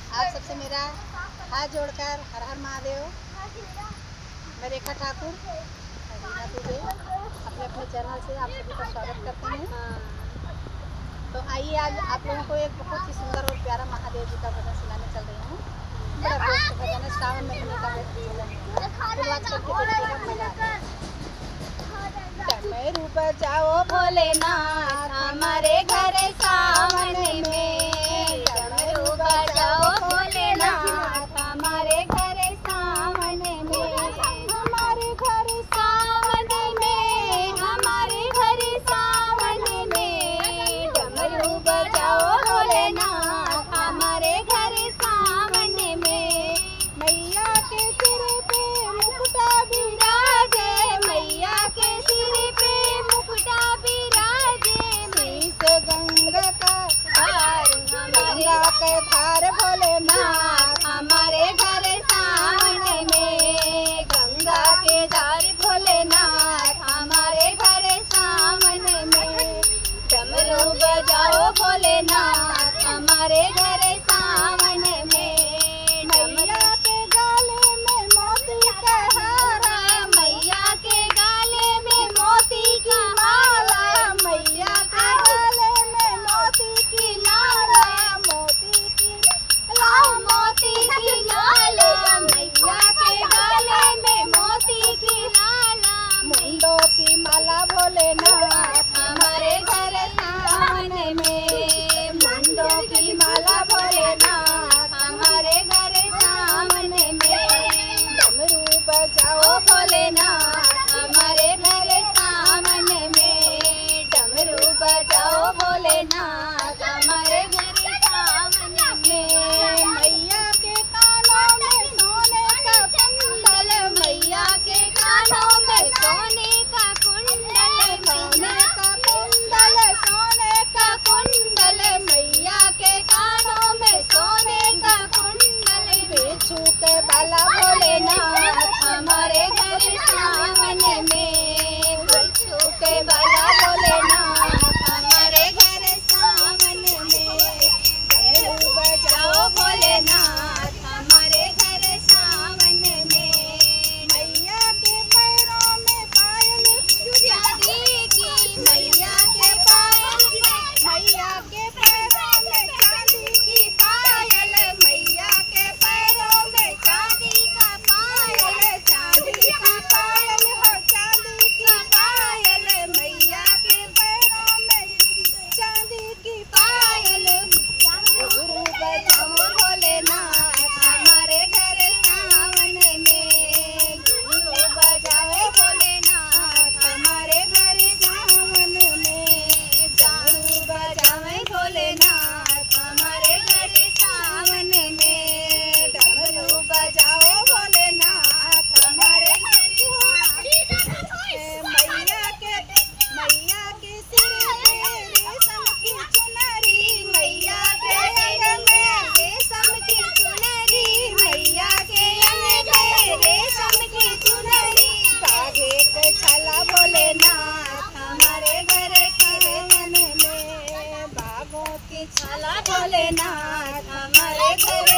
आप सबसे मेरा हाथ जोड़कर हर हर महादेव। मैं रेखा ठाकुर रीना दुबे अपने अपने चैनल से आप सभी का स्वागत करते हैं। तो आइए आज आप लोगों को एक बहुत ही सुंदर और प्यारा महादेव जी का भजन सुनाने चल रही हूँ। बड़ा बेस्ट भजन है, सावन महीने का भजन है। शुरुआत करके देखिएगा, मजा आता है। डमरू बजाओ भोलेनाथ हमारे घर सावन में, डमरू बजाओ भोलेनाथ हमारे घर सावन में, हमारे घर सावन में, हमारे घर सावन में, डमरू बजाओ भोलेनाथ हमारे घर सावन में। मैया के सिर पे मुकुटा विराजे, मैया के सिर पे मुकुटा विराजे, शीश गंगा का धार, गंगा के धार भोलेनाथ हमारे घर सावन में, गंगा के धार भोलेनाथ हमारे घर सावन में। डमरू बजाओ भोलेनाथ हमारे घर सावन में, मैया के गाले में मोती का हारा, मैया के गाले में मोती की माला, मैया के गाले में मोती की लाला, मोती की लाला, मोती की लाला, मैया के गाले में मोती की लाला, मुंडों की माला भोलेनाथ हमारे घर सावन में, मुंडों की माला भोलेनाथ हमारे घर सावन में। डमरू बजाओ भोलेनाथ हमारे घर सावन में, डमरू बजाओ भोलेनाथ हमारे घर सावन में। मैया के कानों में सोने का कुंडल, मैया के कानों में सोने का कुंडल, सोने का कुंडल, सोने का कुंडल, मैया के कानों में सोने का कुंडल, बिच्छू के बाला भोलेनाथ हमारे घर सावन में, बिच्छू के बाला भोलेनाथ हमारे घर सावन में। डमरू बजाओ भोलेनाथ हमारे घर सावन में, मैया के पैरों में पायल चांदी की, मैया के पायल, मैया के पैरों में चांदी की पायल, मैया के पैरों में चांदी का पायल, चांदी का पायल हो, चांदी की पायल, मैया के पैरों में चांदी की पायल। डमरू बजाओ भोलेनाथ हमारे घर सावन में, डमरू बजाओ भोलेनाथ हमारे घर सावन में, डमरू बजाओ भोलेनाथ हमारे घर सावन में, डमरू बजाओ भोलेनाथ हमारे घर सावन में। मैया के सिर पे रेशम की चुनरी, मैया के अंग में रेशम की चुनरी, मैया के अंग में रेशम की चुनरी, बाघे के छाला भोलेनाथ हमारे घर सावन में, बाघों की छाला भोलेनाथ हमारे घर